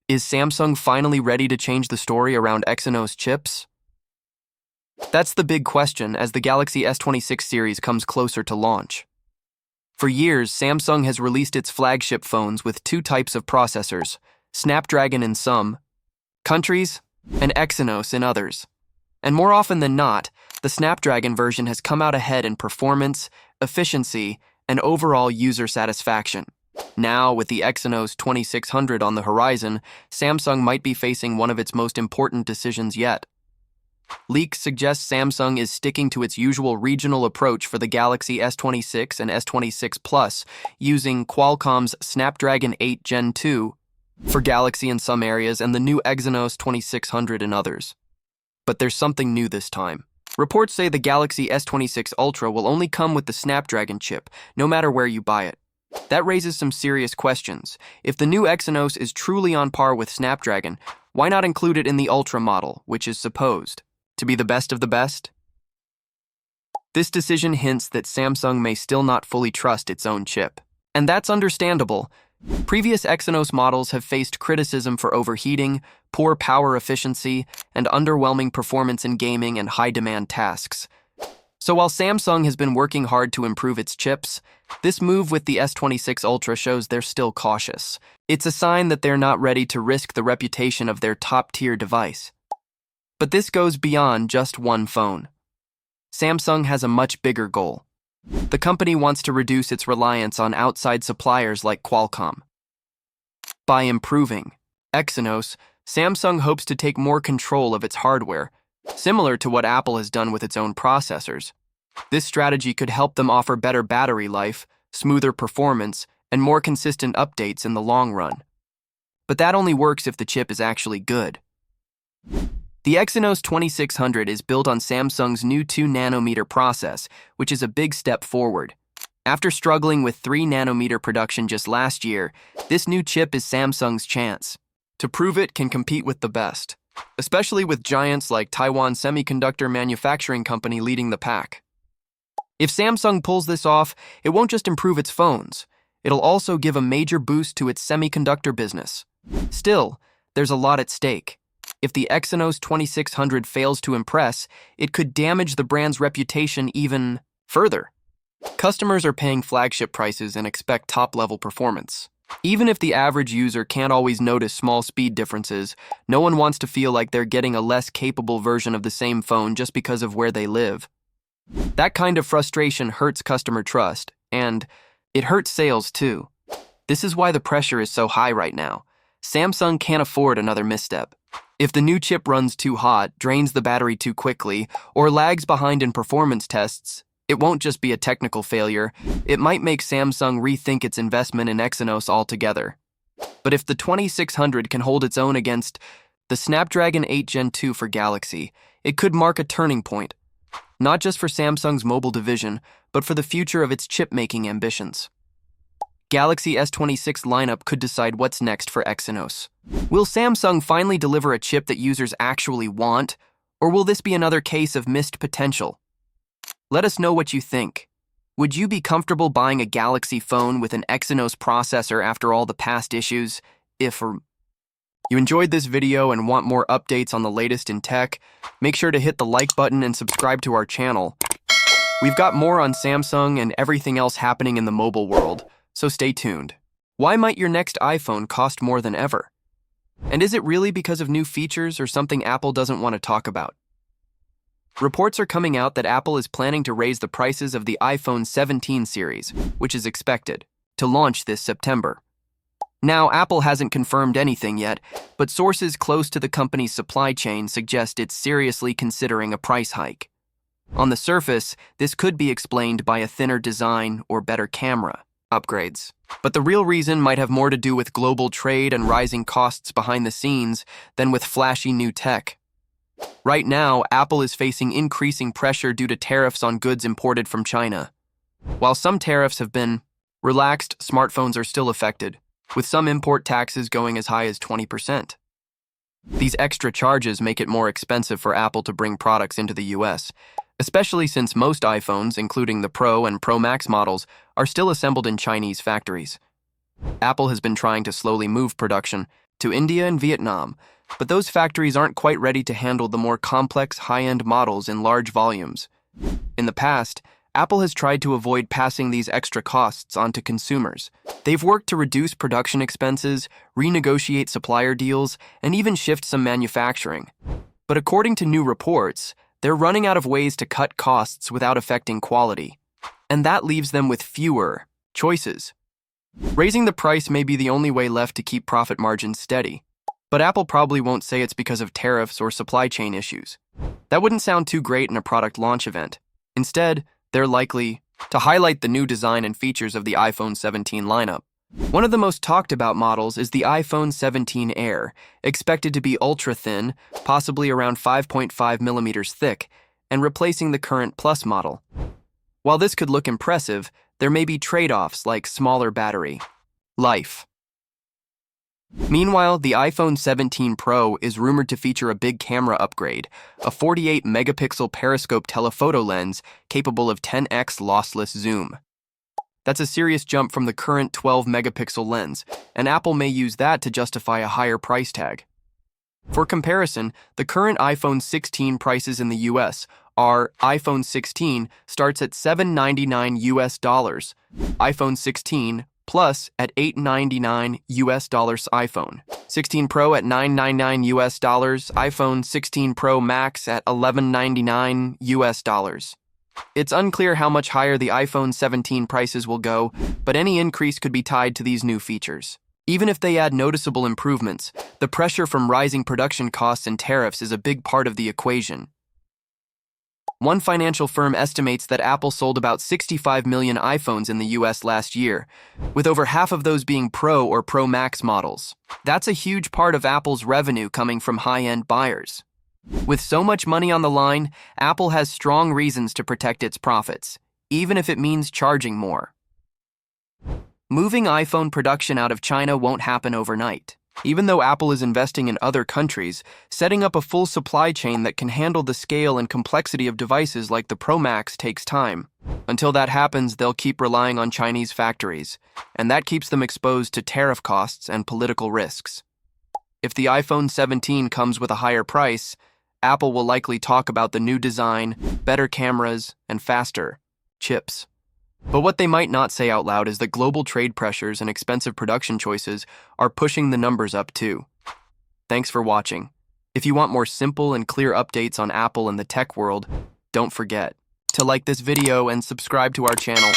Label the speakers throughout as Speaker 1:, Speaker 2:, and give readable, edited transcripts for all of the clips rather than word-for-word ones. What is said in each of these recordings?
Speaker 1: Is Samsung finally ready to change the story around Exynos chips? That's the big question as the Galaxy S26 series comes closer to launch. For years, Samsung has released its flagship phones with two types of processors, Snapdragon in some countries and Exynos in others. And more often than not, the Snapdragon version has come out ahead in performance, efficiency, and overall user satisfaction. Now, with the Exynos 2600 on the horizon, Samsung might be facing one of its most important decisions yet. Leaks suggest Samsung is sticking to its usual regional approach for the Galaxy S26 and S26 Plus, using Qualcomm's Snapdragon 8 Gen 2 for Galaxy in some areas and the new Exynos 2600 in others. But there's something new this time. Reports say the Galaxy S26 Ultra will only come with the Snapdragon chip, no matter where you buy it. That raises some serious questions. If the new Exynos is truly on par with Snapdragon, why not include it in the Ultra model, which is supposed to be the best of the best? This decision hints that Samsung may still not fully trust its own chip. And that's understandable. Previous Exynos models have faced criticism for overheating, poor power efficiency, and underwhelming performance in gaming and high-demand tasks. So while Samsung has been working hard to improve its chips, this move with the S26 Ultra shows they're still cautious. It's a sign that they're not ready to risk the reputation of their top-tier device. But this goes beyond just one phone. Samsung has a much bigger goal. The company wants to reduce its reliance on outside suppliers like Qualcomm. By improving Exynos, Samsung hopes to take more control of its hardware, similar to what Apple has done with its own processors. This strategy could help them offer better battery life, smoother performance, and more consistent updates in the long run. But that only works if the chip is actually good. The Exynos 2600 is built on Samsung's new 2nm process, which is a big step forward. After struggling with 3nm production just last year, this new chip is Samsung's chance to prove it can compete with the best, especially with giants like Taiwan Semiconductor Manufacturing Company leading the pack. If Samsung pulls this off, it won't just improve its phones, it'll also give a major boost to its semiconductor business. Still, there's a lot at stake. If the Exynos 2600 fails to impress, it could damage the brand's reputation even further. Customers are paying flagship prices and expect top-level performance. Even if the average user can't always notice small speed differences, no one wants to feel like they're getting a less capable version of the same phone just because of where they live. That kind of frustration hurts customer trust, and it hurts sales too. This is why the pressure is so high right now. Samsung can't afford another misstep. If the new chip runs too hot, drains the battery too quickly, or lags behind in performance tests, it won't just be a technical failure, it might make Samsung rethink its investment in Exynos altogether. But if the 2600 can hold its own against the Snapdragon 8 Gen 2 for Galaxy, it could mark a turning point, not just for Samsung's mobile division, but for the future of its chip-making ambitions. Galaxy S26 lineup could decide what's next for Exynos. Will Samsung finally deliver a chip that users actually want, or will this be another case of missed potential? Let us know what you think. Would you be comfortable buying a Galaxy phone with an Exynos processor after all the past issues? If you enjoyed this video and want more updates on the latest in tech, make sure to hit the like button and subscribe to our channel. We've got more on Samsung and everything else happening in the mobile world, so stay tuned. Why might your next iPhone cost more than ever? And is it really because of new features or something Apple doesn't want to talk about? Reports are coming out that Apple is planning to raise the prices of the iPhone 17 series, which is expected to launch this September. Now, Apple hasn't confirmed anything yet, but sources close to the company's supply chain suggest it's seriously considering a price hike. On the surface, this could be explained by a thinner design or better camera upgrades. But the real reason might have more to do with global trade and rising costs behind the scenes than with flashy new tech. Right now, Apple is facing increasing pressure due to tariffs on goods imported from China. While some tariffs have been relaxed, smartphones are still affected, with some import taxes going as high as 20%. These extra charges make it more expensive for Apple to bring products into the US, especially since most iPhones, including the Pro and Pro Max models, are still assembled in Chinese factories. Apple has been trying to slowly move production, to India and Vietnam, but those factories aren't quite ready to handle the more complex high-end models in large volumes. In the past, Apple has tried to avoid passing these extra costs on to consumers. They've worked to reduce production expenses, renegotiate supplier deals, and even shift some manufacturing. But according to new reports, they're running out of ways to cut costs without affecting quality. And that leaves them with fewer choices. Raising the price may be the only way left to keep profit margins steady. But Apple probably won't say it's because of tariffs or supply chain issues. That wouldn't sound too great in a product launch event. Instead, they're likely to highlight the new design and features of the iPhone 17 lineup. One of the most talked about models is the iPhone 17 Air, expected to be ultra-thin, possibly around 5.5 millimeters thick, and replacing the current Plus model. While this could look impressive, there may be trade-offs like smaller battery life. Meanwhile, the iPhone 17 Pro is rumored to feature a big camera upgrade, a 48-megapixel periscope telephoto lens capable of 10x lossless zoom. That's a serious jump from the current 12-megapixel lens, and Apple may use that to justify a higher price tag. For comparison, the current iPhone 16 prices in the US are iPhone 16 starts at $799 US, iPhone 16 Plus at $899 US iPhone, 16 Pro at $999 US, iPhone 16 Pro Max at $1199 US. It's unclear how much higher the iPhone 17 prices will go, but any increase could be tied to these new features. Even if they add noticeable improvements, the pressure from rising production costs and tariffs is a big part of the equation. One financial firm estimates that Apple sold about 65 million iPhones in the US last year, with over half of those being Pro or Pro Max models. That's a huge part of Apple's revenue coming from high-end buyers. With so much money on the line, Apple has strong reasons to protect its profits, even if it means charging more. Moving iPhone production out of China won't happen overnight. Even though Apple is investing in other countries, setting up a full supply chain that can handle the scale and complexity of devices like the Pro Max takes time. Until that happens, they'll keep relying on Chinese factories, and that keeps them exposed to tariff costs and political risks. If the iPhone 17 comes with a higher price, Apple will likely talk about the new design, better cameras, and faster chips. But what they might not say out loud is that global trade pressures and expensive production choices are pushing the numbers up too. Thanks for watching. If you want more simple and clear updates on Apple and the tech world, don't forget to like this video and subscribe to our channel.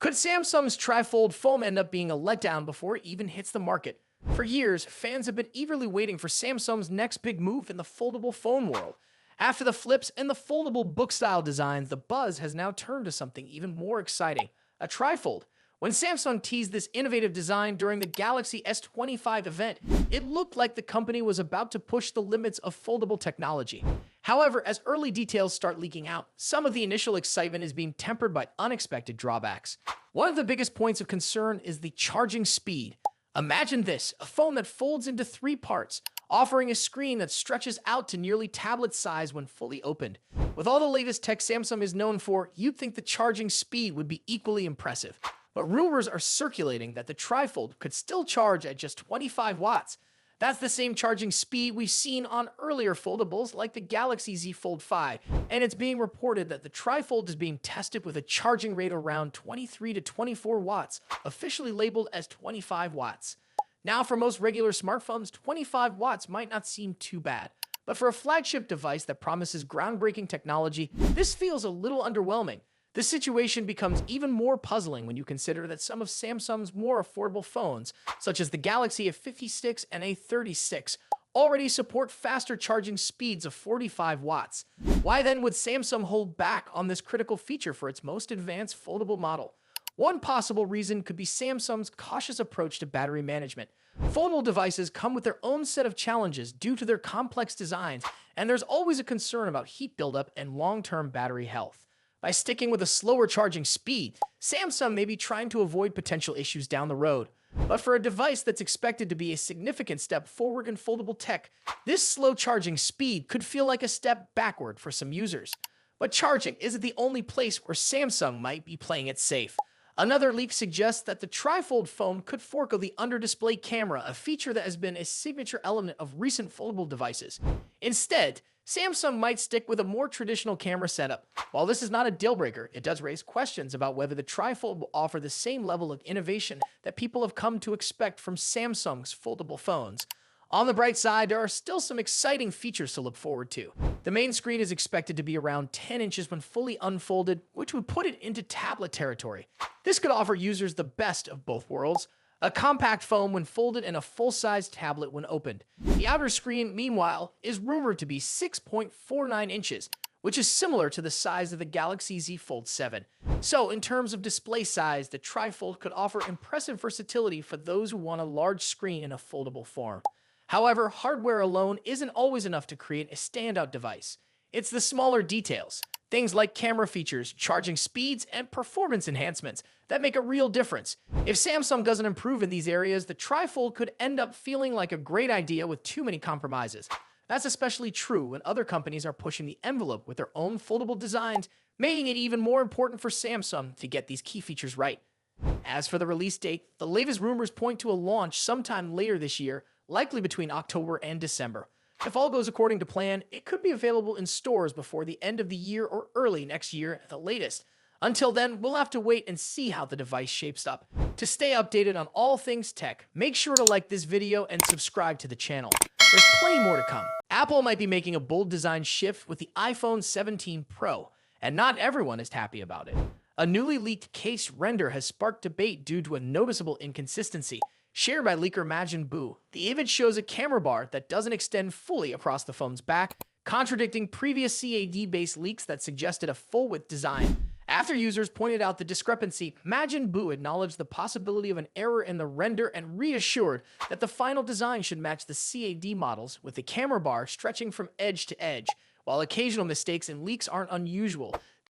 Speaker 2: Could Samsung's trifold phone end up being a letdown before it even hits the market? For years, fans have been eagerly waiting for Samsung's next big move in the foldable phone world. After the flips and the foldable book-style designs, the buzz has now turned to something even more exciting, a trifold. When Samsung teased this innovative design during the Galaxy S25 event, it looked like the company was about to push the limits of foldable technology. However, as early details start leaking out, some of the initial excitement is being tempered by unexpected drawbacks. One of the biggest points of concern is the charging speed. Imagine this, a phone that folds into 3 parts, offering a screen that stretches out to nearly tablet size when fully opened. With all the latest tech Samsung is known for, you'd think the charging speed would be equally impressive. But rumors are circulating that the trifold could still charge at just 25 watts. That's the same charging speed we've seen on earlier foldables like the Galaxy Z Fold 5, and it's being reported that the trifold is being tested with a charging rate around 23 to 24 watts, officially labeled as 25 watts. Now, for most regular smartphones, 25 watts might not seem too bad. But for a flagship device that promises groundbreaking technology, this feels a little underwhelming. This situation becomes even more puzzling when you consider that some of Samsung's more affordable phones, such as the Galaxy S56 and A36, already support faster charging speeds of 45 watts. Why then would Samsung hold back on this critical feature for its most advanced foldable model? One possible reason could be Samsung's cautious approach to battery management. Foldable devices come with their own set of challenges due to their complex designs, and there's always a concern about heat buildup and long-term battery health. By sticking with a slower charging speed, Samsung may be trying to avoid potential issues down the road. But for a device that's expected to be a significant step forward in foldable tech, this slow charging speed could feel like a step backward for some users. But charging isn't the only place where Samsung might be playing it safe. Another leak suggests that the trifold phone could forego the under-display camera, a feature that has been a signature element of recent foldable devices. Instead, Samsung might stick with a more traditional camera setup. While this is not a deal-breaker, it does raise questions about whether the trifold will offer the same level of innovation that people have come to expect from Samsung's foldable phones. On the bright side, there are still some exciting features to look forward to. The main screen is expected to be around 10 inches when fully unfolded, which would put it into tablet territory. This could offer users the best of both worlds: a compact phone when folded and a full-size tablet when opened. The outer screen, meanwhile, is rumored to be 6.49 inches, which is similar to the size of the Galaxy Z Fold 7. So, in terms of display size, the trifold could offer impressive versatility for those who want a large screen in a foldable form. However, hardware alone isn't always enough to create a standout device. It's the smaller details, things like camera features, charging speeds, and performance enhancements, that make a real difference. If Samsung doesn't improve in these areas, the trifold could end up feeling like a great idea with too many compromises. That's especially true when other companies are pushing the envelope with their own foldable designs, making it even more important for Samsung to get these key features right. As for the release date, the latest rumors point to a launch sometime later this year, likely between October and December. If all goes according to plan, it could be available in stores before the end of the year or early next year at the latest. Until then, we'll have to wait and see how the device shapes up. To stay updated on all things tech, make sure to like this video and subscribe to the channel. There's plenty more to come. Apple might be making a bold design shift with the iPhone 17 Pro, and not everyone is happy about it. A newly leaked case render has sparked debate due to a noticeable inconsistency shared by leaker Majin Buu. The image shows a camera bar that doesn't extend fully across the phone's back, contradicting previous CAD-based leaks that suggested a full-width design. After users pointed out the discrepancy, Majin Buu acknowledged the possibility of an error in the render and reassured that the final design should match the CAD models, with the camera bar stretching from edge to edge. While occasional mistakes and leaks aren't unusual,